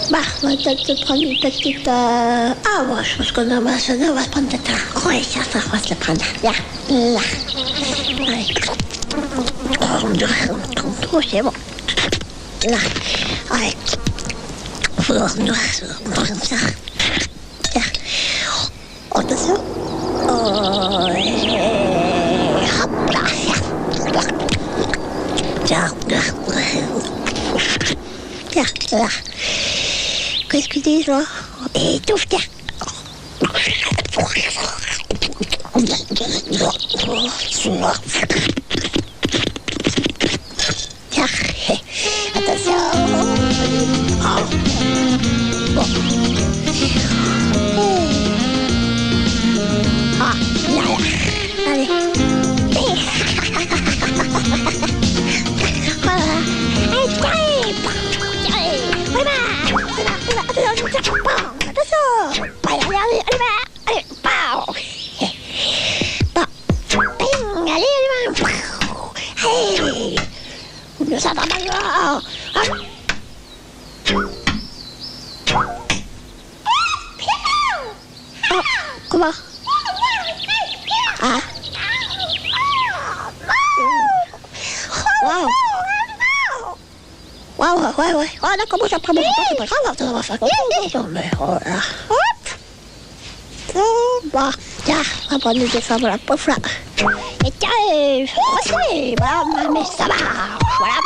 Bah, on va peut-être prendre une petite... Ah, bon, je pense qu'on va se prendre peut-être un... Oui, ça, on va se le prendre. Là, là. Allez. Oh, c'est bon. Là. Allez. Ça. Là. Attention. Oh, et... Hop là. Tiens. Tiens, là. Qu'est-ce que tu dis, là? Étouffe, tiens. Tiens, attention. Bon. Ah, là, là. Allez. Ça va mal. Comment? Ah. Wow. Wow, ouais. Oh, là, comment ça prend mon temps? Ça va faire. Mais voilà. Hop. Bon, tiens, on va prendre des femmes, voilà, pouf là. Et tiens, voilà, mais ça va. Voilà.